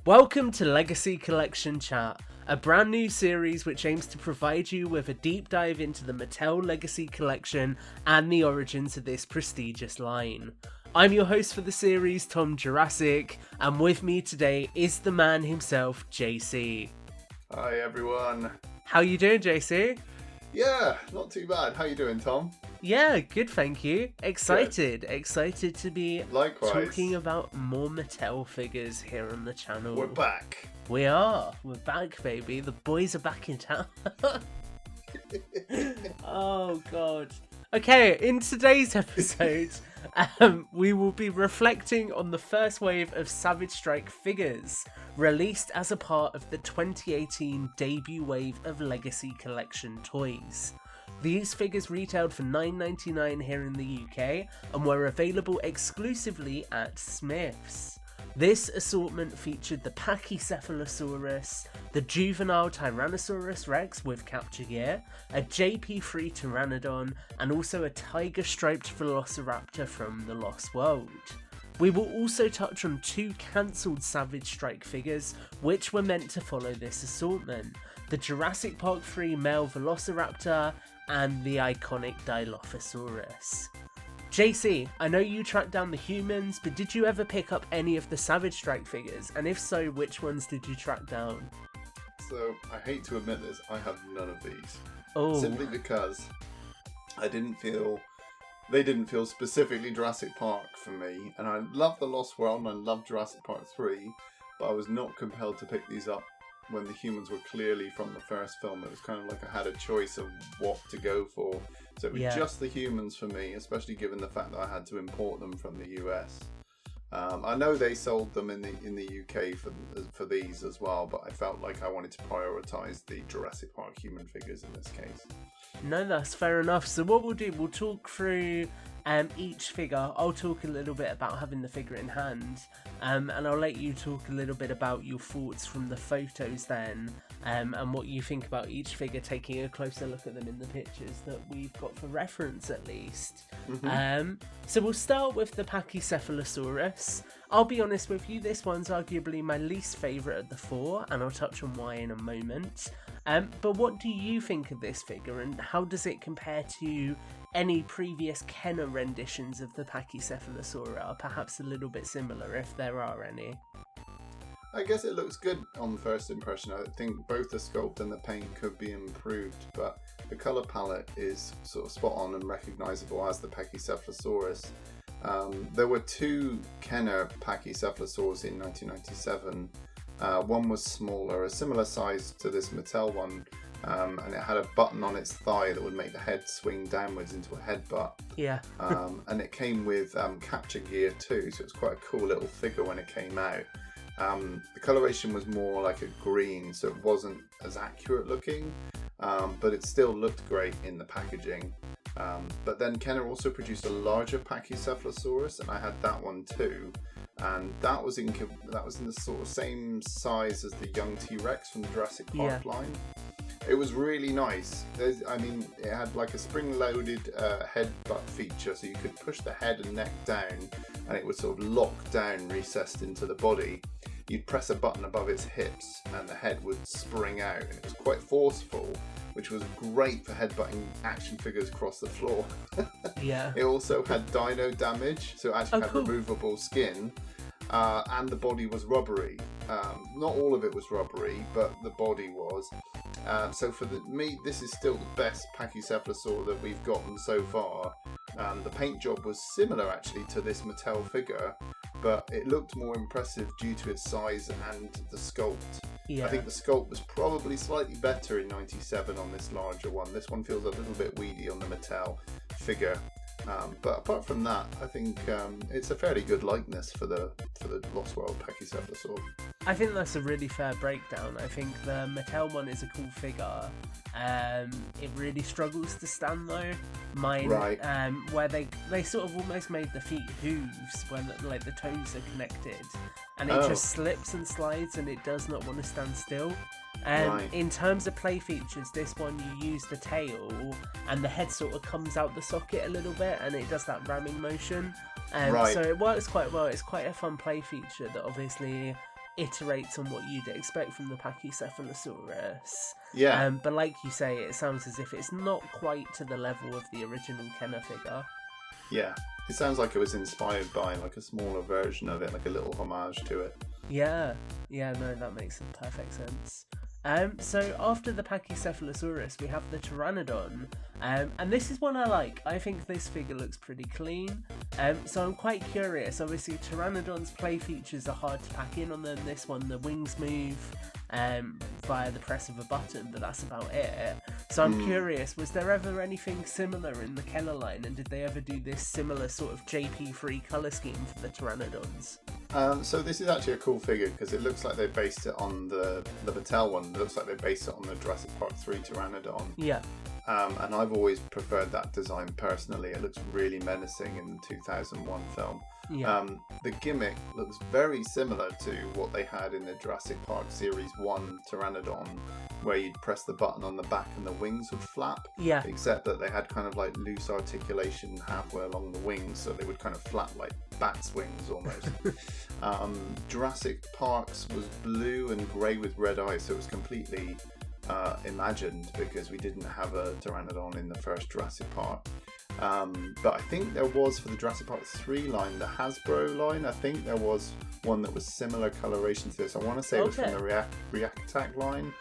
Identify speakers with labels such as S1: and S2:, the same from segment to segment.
S1: Welcome to Legacy Collection Chat, a brand new series which aims to provide you with a deep dive into the Mattel Legacy Collection and the origins of this prestigious line. I'm your host for the series, Tom Jurassic, and with me today is the man himself, JC.
S2: Hi everyone.
S1: How you doing, JC?
S2: Yeah, not too bad. How you doing, Tom?
S1: Yeah, good, thank you. Excited to be
S2: Likewise.
S1: talking about more Mattel figures here on the channel.
S2: We're back.
S1: We're back, baby. The boys are back in town. Oh god. Okay, in today's episode, we will be reflecting on the first wave of Savage Strike figures, released as a part of the 2018 debut wave of Legacy Collection toys. These figures retailed for $9.99 here in the UK and were available exclusively at Smith's. This assortment featured the Pachycephalosaurus, the Juvenile Tyrannosaurus Rex with capture gear, a JP3 Pteranodon, and also a tiger-striped velociraptor from the Lost World. We will also touch on two cancelled Savage Strike figures which were meant to follow this assortment, the Jurassic Park 3 male velociraptor and the iconic Dilophosaurus. JC, I know you tracked down the humans, but did you ever pick up any of the Savage Strike figures? And if so, which ones did you track down?
S2: So, I hate to admit this, I have none of these.
S1: Oh.
S2: Simply because they didn't feel specifically Jurassic Park for me. And I love The Lost World and I love Jurassic Park 3, but I was not compelled to pick these up when the humans were clearly from the first film. It was kind of like I had a choice of what to go for. So it was just the humans for me, especially given the fact that I had to import them from the US. I know they sold them in the UK for these as well, but I felt like I wanted to prioritise the Jurassic Park human figures in this case.
S1: No, that's fair enough. So what we'll do, we'll talk through each figure. I'll talk a little bit about having the figure in hand, and I'll let you talk a little bit about your thoughts from the photos then, and what you think about each figure, taking a closer look at them in the pictures that we've got for reference at least. Mm-hmm. So we'll start with the Pachycephalosaurus. I'll be honest with you, this one's arguably my least favourite of the four, and I'll touch on why in a moment. But what do you think of this figure, and how does it compare to any previous Kenner renditions of the Pachycephalosaurus? Perhaps a little bit similar, if there are any.
S2: I guess it looks good on first impression. I think both the sculpt and the paint could be improved, but the colour palette is sort of spot on and recognisable as the Pachycephalosaurus. There were two Kenner Pachycephalosaurus in 1997. One was smaller, a similar size to this Mattel one, and it had a button on its thigh that would make the head swing downwards into a headbutt.
S1: Yeah.
S2: And it came with capture gear too, so it was quite a cool little figure when it came out. The coloration was more like a green, so it wasn't as accurate looking, but it still looked great in the packaging. But then Kenner also produced a larger Pachycephalosaurus, and I had that one too. And that was in the sort of same size as the young T-Rex from the Jurassic Park line. It was really nice. It had like a spring-loaded headbutt feature, so you could push the head and neck down, and it would sort of lock down, recessed into the body. You'd press a button above its hips, and the head would spring out. And it was quite forceful, which was great for headbutting action figures across the floor.
S1: Yeah.
S2: It also had dino damage, so it actually had removable skin. And the body was rubbery. Not all of it was rubbery, but the body was. So for me, this is still the best Pachycephalosaur that we've gotten so far. The paint job was similar actually to this Mattel figure, but it looked more impressive due to its size and the sculpt. Yeah. I think the sculpt was probably slightly better in 97 on this larger one. This one feels a little bit weedy on the Mattel figure. But apart from that, I think it's a fairly good likeness for the Lost World Pachycephalosaur.
S1: I think that's a really fair breakdown. I think the Mattel one is a cool figure. It really struggles to stand though. Mine, right. Where they sort of almost made the feet hooves when like the toes are connected, and it just slips and slides, and it does not want to stand still. Right. In terms of play features, this one you use the tail and the head sort of comes out the socket a little bit and it does that ramming motion. Right. So it works quite well. It's quite a fun play feature that obviously iterates on what you'd expect from the Pachycephalosaurus.
S2: Yeah.
S1: But like you say, it sounds as if it's not quite to the level of the original Kenner figure.
S2: Yeah. It sounds like it was inspired by like a smaller version of it, like a little homage to it.
S1: Yeah, no, that makes perfect sense. So after the Pachycephalosaurus, we have the Pteranodon, and this is one I like. I think this figure looks pretty clean, so I'm quite curious. Obviously, Pteranodon's play features are hard to pack in on them. This one, the wings move via the press of a button, but that's about it. So I'm curious, was there ever anything similar in the Kenner line, and did they ever do this similar sort of JP3 colour scheme for the Pteranodons?
S2: So this is actually a cool figure because it looks like they based it on the Mattel one. It looks like they based it on the Jurassic Park 3 Pteranodon.
S1: Yeah.
S2: And I've always preferred that design personally. It looks really menacing in the 2001 film.
S1: Yeah.
S2: The gimmick looks very similar to what they had in the Jurassic Park Series 1 Pteranodon, where you'd press the button on the back and the wings would flap.
S1: Yeah.
S2: Except that they had kind of like loose articulation halfway along the wings, so they would kind of flap like bat's wings almost. Jurassic Park's was blue and grey with red eyes, so it was completely imagined because we didn't have a Pteranodon in the first Jurassic Park. But I think there was, for the Jurassic Park 3 line, the Hasbro line, I think there was one that was similar coloration to this. I want to say it was from the React line,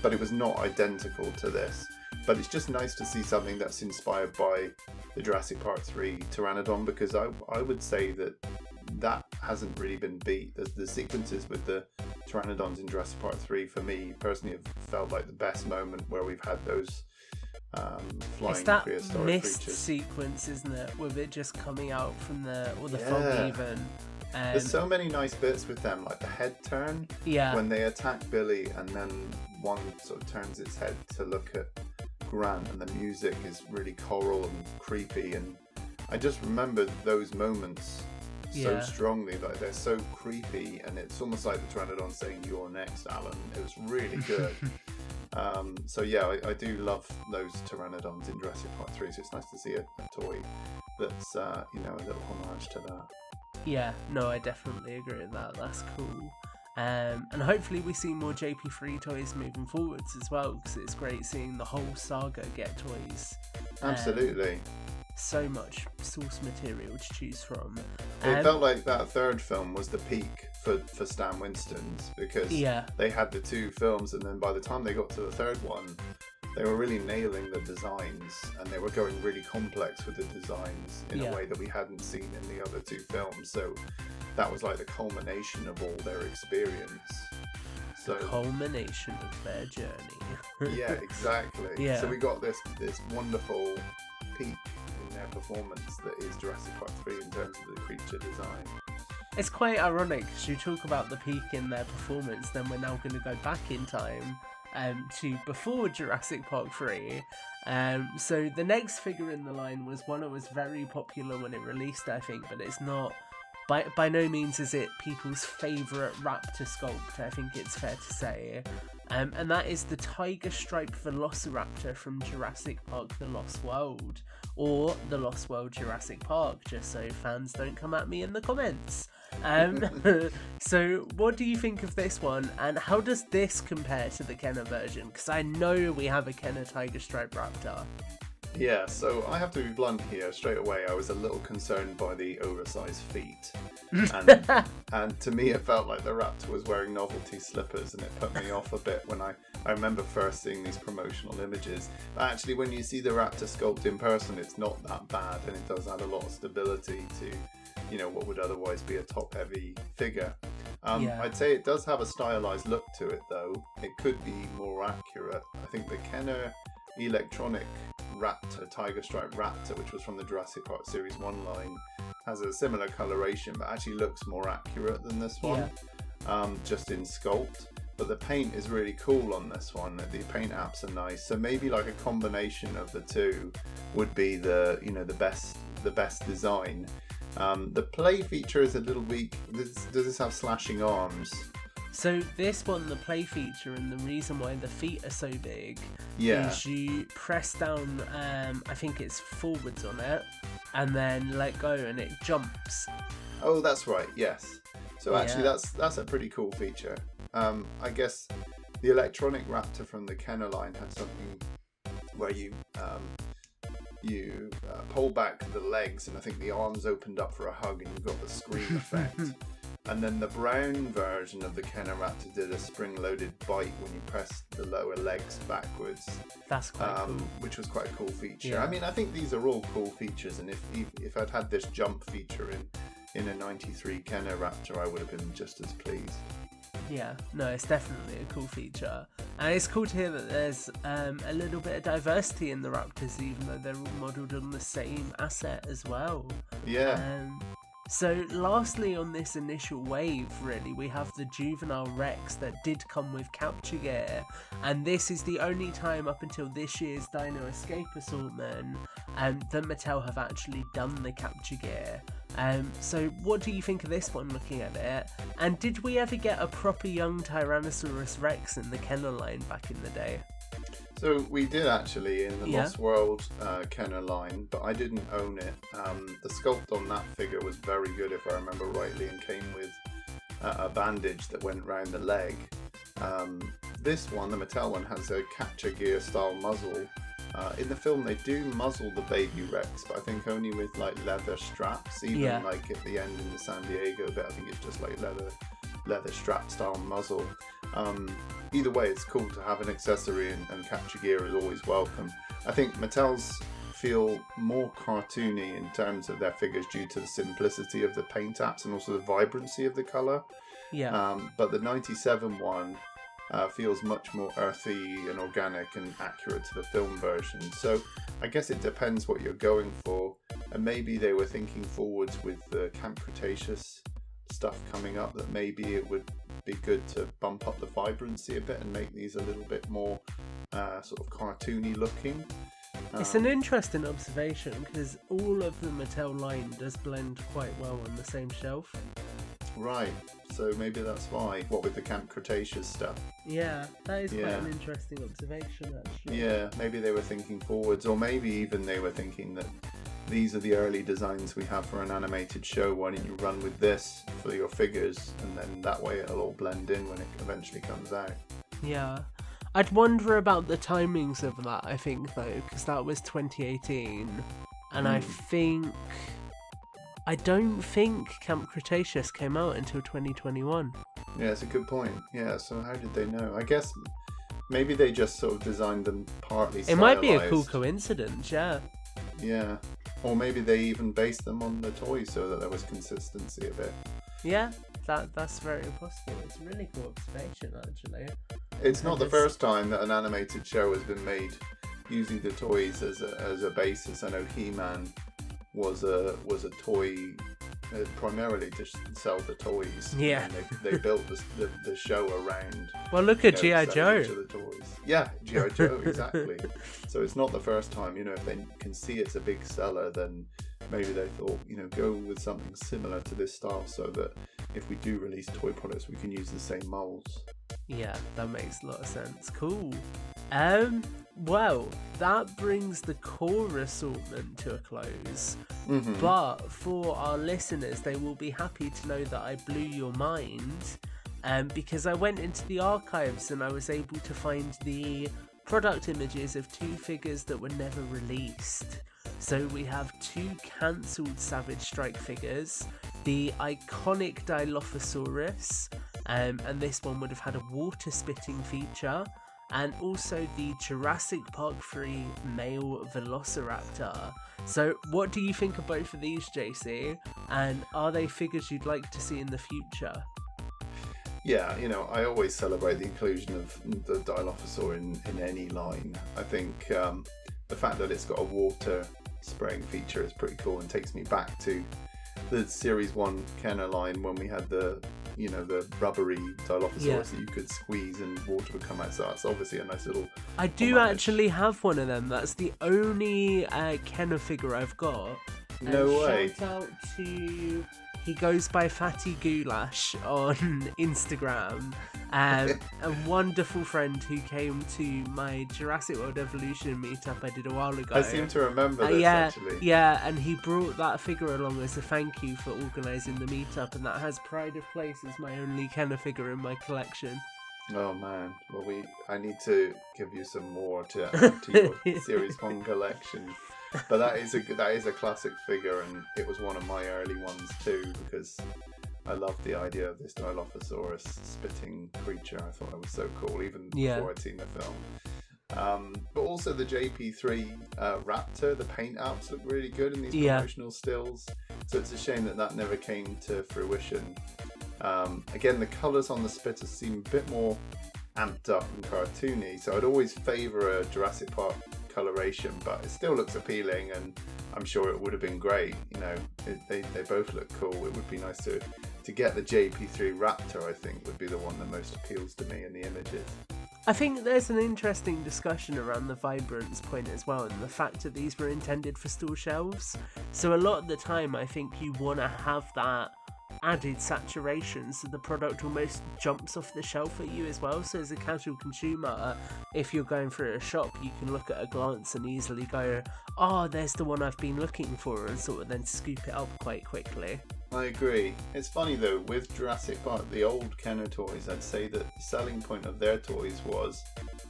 S2: but it was not identical to this. But it's just nice to see something that's inspired by the Jurassic Park 3 Pteranodon, because I would say that hasn't really been beat. The sequences with the Pteranodons in Jurassic Park 3, for me personally, have felt like the best moment where we've had those flying
S1: it's that
S2: prehistoric
S1: mist
S2: creatures.
S1: Sequence, isn't it, with it just coming out from the fog even.
S2: There's so many nice bits with them, like the head turn when they attack Billy, and then one sort of turns its head to look at Grant, and the music is really choral and creepy, and I just remember those moments so strongly. Like, they're so creepy, and it's almost like the Pteranodon saying, "You're next, Alan." It was really good. So yeah, I do love those Pteranodons in Jurassic Park 3, so it's nice to see a toy that's a little homage to that.
S1: Yeah, no, I definitely agree with that. That's cool. And hopefully we see more JP3 toys moving forwards as well, because it's great seeing the whole saga get toys.
S2: Absolutely.
S1: So much source material to choose from.
S2: It felt like that third film was the peak for Stan Winston's, because they had the two films, and then by the time they got to the third one, they were really nailing the designs, and they were going really complex with the designs in a way that we hadn't seen in the other two films. So that was like the culmination of all their experience. So
S1: the culmination of their journey.
S2: Yeah, exactly.
S1: Yeah.
S2: So we got this wonderful peak in their performance that is Jurassic Park 3 in terms of the creature design.
S1: It's quite ironic because you talk about the peak in their performance, then we're now going to go back in time to before Jurassic Park 3. So the next figure in the line was one that was very popular when it released, I think, but it's not, by no means is it people's favourite raptor sculpt, I think it's fair to say. And that is the tiger striped velociraptor from Jurassic Park The Lost World, or The Lost World Jurassic Park, just so fans don't come at me in the comments. So what do you think of this one, and how does this compare to the Kenner version? Because I know we have a Kenner tiger striped raptor.
S2: Yeah, so I have to be blunt here. Straight away, I was a little concerned by the oversized feet. And to me, it felt like the raptor was wearing novelty slippers, and it put me off a bit when I remember first seeing these promotional images. But actually, when you see the raptor sculpt in person, it's not that bad, and it does add a lot of stability to, what would otherwise be a top-heavy figure. I'd say it does have a stylized look to it, though. It could be more accurate. I think the Kenner electronic raptor, tiger striped raptor, which was from the Jurassic Park Series 1 line, has a similar coloration, but actually looks more accurate than this one, just in sculpt. But the paint is really cool on this one. The paint apps are nice, so maybe like a combination of the two would be the best design. The play feature is a little weak. Does this have slashing arms?
S1: So this one, the play feature, and the reason why the feet are so big is you press down, I think it's forwards on it, and then let go and it jumps.
S2: Oh, that's right, yes. So actually,
S1: Yeah.
S2: that's a pretty cool feature. I guess the electronic raptor from the Kenner line had something where you pull back the legs, and I think the arms opened up for a hug, and you got the scream effect. And then the brown version of the Kenner raptor did a spring-loaded bite when you pressed the lower legs backwards.
S1: That's quite cool.
S2: Which was quite a cool feature.
S1: Yeah.
S2: I mean, I think these are all cool features, and if I'd had this jump feature in a 93 Kenner raptor, I would have been just as pleased.
S1: Yeah, no, it's definitely a cool feature. And it's cool to hear that there's a little bit of diversity in the raptors, even though they're all modelled on the same asset as well.
S2: Yeah.
S1: So lastly on this initial wave, really, we have the Juvenile Rex that did come with capture gear, and this is the only time up until this year's Dino Escape assortment that Mattel have actually done the capture gear. So what do you think of this one, looking at it? And did we ever get a proper young Tyrannosaurus Rex in the Kenner line back in the day?
S2: So we did actually in the Lost World Kenner line, but I didn't own it. The sculpt on that figure was very good, if I remember rightly, and came with a bandage that went round the leg. This one, the Mattel one, has a capture gear style muzzle. In the film, they do muzzle the baby Rex, but I think only with like leather straps. Even like at the end in the San Diego bit, I think it's just like leather strap style muzzle. Either way, it's cool to have an accessory, and capture gear is always welcome. I think Mattel's feel more cartoony in terms of their figures due to the simplicity of the paint apps and also the vibrancy of the colour.
S1: Yeah.
S2: But the 97 one feels much more earthy and organic and accurate to the film version. So I guess it depends what you're going for, and maybe they were thinking forwards with the Camp Cretaceous stuff coming up, that maybe it would be good to bump up the vibrancy a bit and make these a little bit more sort of cartoony looking.
S1: It's an interesting observation, because all of the Mattel line does blend quite well on the same shelf.
S2: Right, so maybe that's why. What with the Camp Cretaceous stuff?
S1: Yeah, that is quite an interesting observation, actually.
S2: Yeah, maybe they were thinking forwards, or maybe even they were thinking that these are the early designs we have for an animated show. Why don't you run with this for your figures, and then that way it'll all blend in when it eventually comes out.
S1: Yeah. I'd wonder about the timings of that, I think, though, because that was 2018. And I don't think Camp Cretaceous came out until 2021.
S2: Yeah, it's a good point. Yeah, so how did they know? I guess maybe they just sort of designed them partly stylized.
S1: It might be a cool coincidence, yeah.
S2: Yeah. Or maybe they even based them on the toys so that there was consistency a bit.
S1: Yeah, that's very possible. It's a really cool observation, actually.
S2: It's not the first time that an animated show has been made using the toys as a basis. I know He-Man was a toy primarily to sell the toys.
S1: Yeah.
S2: And they built the show around.
S1: Well, look at G.I. Joe.
S2: Each of the toys. Yeah, G.I. Joe, exactly. So it's not the first time. If they can see it's a big seller, then maybe they thought, go with something similar to this style, so that if we do release toy products, we can use the same molds.
S1: Yeah, that makes a lot of sense. Cool. Well, that brings the core assortment to a close. Mm-hmm. But for our listeners, they will be happy to know that I blew your mind, because I went into the archives and I was able to find the product images of two figures that were never released. So we have two cancelled Savage Strike figures, the iconic Dilophosaurus, and this one would have had a water spitting feature, and also the Jurassic Park 3 male velociraptor. So what do you think of both of these, JC? And are they figures you'd like to see in the future?
S2: Yeah, I always celebrate the inclusion of the Dilophosaur in any line. I think the fact that it's got a water spraying feature is pretty cool, and takes me back to the Series 1 Kenner line when we had the rubbery Dilophosaurus that you could squeeze and water would come out. So that's obviously a nice little...
S1: I do actually have one of them. That's the only Kenner figure I've got.
S2: No way.
S1: Shout out to... He goes by Fatty Goulash on Instagram. A wonderful friend who came to my Jurassic World Evolution meetup I did a while ago.
S2: I seem to remember this, actually.
S1: Yeah, and he brought that figure along as a thank you for organising the meetup, and that has pride of place as my only Kenner figure in my collection.
S2: Oh man, well I need to give you some more to add to your Series 1 collection. But that is a classic figure, and it was one of my early ones too, because I loved the idea of this Dilophosaurus spitting creature. I thought it was so cool, even before I'd seen the film. But also the JP3 Raptor, the paint apps look really good in these promotional stills. So it's a shame that never came to fruition. Again, the colours on the spitters seem a bit more amped up and cartoony, so I'd always favour a Jurassic Park coloration, but it still looks appealing, and I'm sure it would have been great. You know, they both look cool. It would be nice to get the JP3 Raptor. I think would be the one that most appeals to me in the images.
S1: I think there's an interesting discussion around the vibrance point as well, and the fact that these were intended for store shelves. So a lot of the time I think you want to have that added saturation so the product almost jumps off the shelf at you as well. So as a casual consumer, if you're going through a shop, you can look at a glance and easily go, oh, there's the one I've been looking for, and sort of then scoop it up quite quickly.
S2: I agree. It's funny though, with Jurassic Park, the old Kenner toys, I'd say that the selling point of their toys was,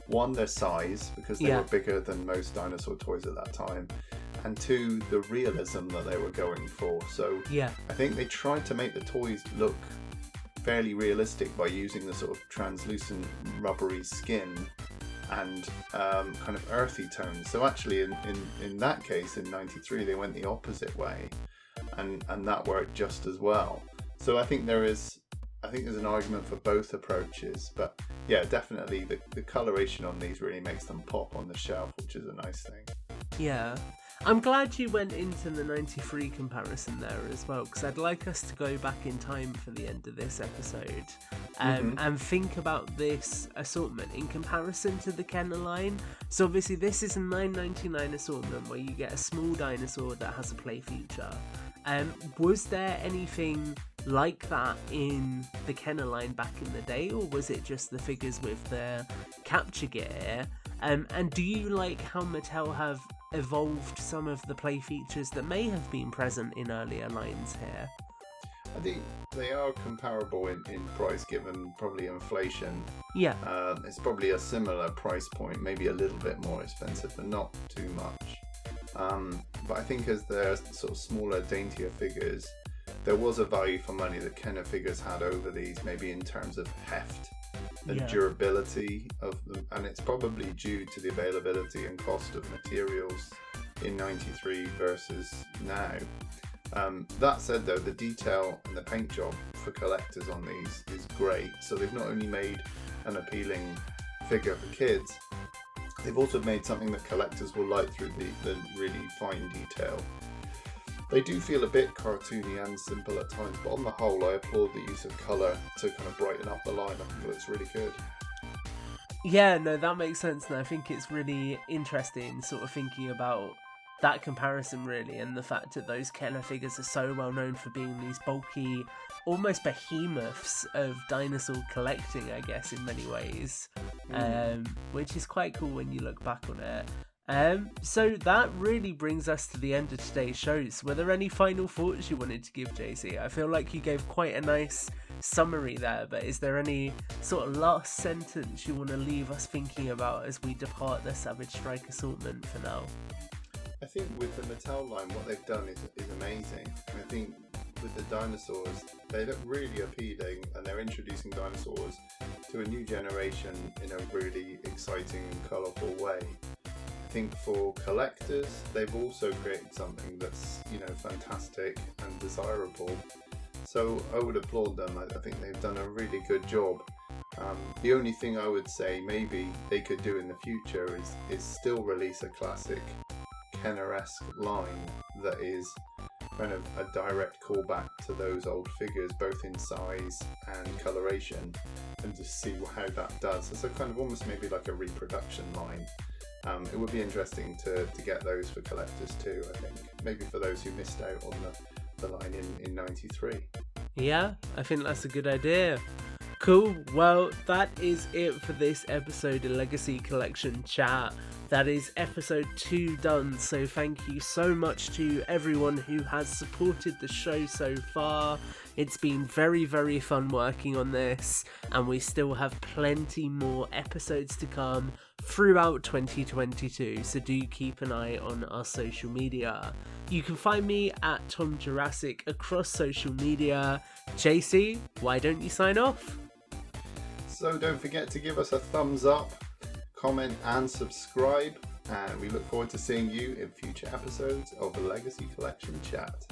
S2: one, their size, because they were bigger than most dinosaur toys at that time, and two, the realism that they were going for. So I think they tried to make the toys look fairly realistic by using the sort of translucent rubbery skin and kind of earthy tones. So actually in that case, in 93, they went the opposite way, and that worked just as well. So I think there's an argument for both approaches, but yeah, definitely the coloration on these really makes them pop on the shelf, which is a nice thing.
S1: Yeah. I'm glad you went into the 93 comparison there as well, because I'd like us to go back in time for the end of this episode and think about this assortment in comparison to the Kenner line. So obviously this is a $9.99 assortment where you get a small dinosaur that has a play feature. Was there anything like that in the Kenner line back in the day, or was it just the figures with the capture gear? And do you like how Mattel have evolved some of the play features that may have been present in earlier lines here?
S2: I think they are comparable in price, given probably inflation.
S1: Yeah.
S2: It's probably a similar price point, maybe a little bit more expensive, but not too much. But I think as they're sort of smaller, daintier figures, there was a value for money that Kenner figures had over these, maybe in terms of heft and durability of them, and it's probably due to the availability and cost of materials in 93 versus now. That said though, the detail and the paint job for collectors on these is great. So they've not only made an appealing figure for kids, they've also made something that collectors will like through the really fine detail. They do feel a bit cartoony and simple at times, but on the whole I applaud the use of colour to kind of brighten up the line. I think it looks really good.
S1: Yeah, no, that makes sense, and I think it's really interesting sort of thinking about that comparison really, and the fact that those Kenner figures are so well known for being these bulky, almost behemoths of dinosaur collecting, I guess, in many ways, which is quite cool when you look back on it. So that really brings us to the end of today's shows. Were there any final thoughts you wanted to give, JC? I feel like you gave quite a nice summary there, but is there any sort of last sentence you want to leave us thinking about as we depart the Savage Strike assortment for now?
S2: I think with the Mattel line, what they've done is amazing. I think with the dinosaurs, they look really appealing, and they're introducing dinosaurs to a new generation in a really exciting and colourful way. I think for collectors, they've also created something that's, fantastic and desirable. So I would applaud them. I think they've done a really good job. The only thing I would say maybe they could do in the future is still release a classic Kenner-esque line that is kind of a direct callback to those old figures, both in size and coloration, and just see how that does. It's a kind of almost maybe like a reproduction line. It would be interesting to get those for collectors too, I think. Maybe for those who missed out on the line in 93.
S1: Yeah, I think that's a good idea. Cool. Well, that is it for this episode of Legacy Collection Chat. That is episode 2 done, so thank you so much to everyone who has supported the show so far. It's been very, very fun working on this, and we still have plenty more episodes to come throughout 2022, so do keep an eye on our social media. You can find me at Tom Jurassic across social media. JC, why don't you sign off?
S2: So don't forget to give us a thumbs up, comment and subscribe, and we look forward to seeing you in future episodes of the Legacy Collection Chat.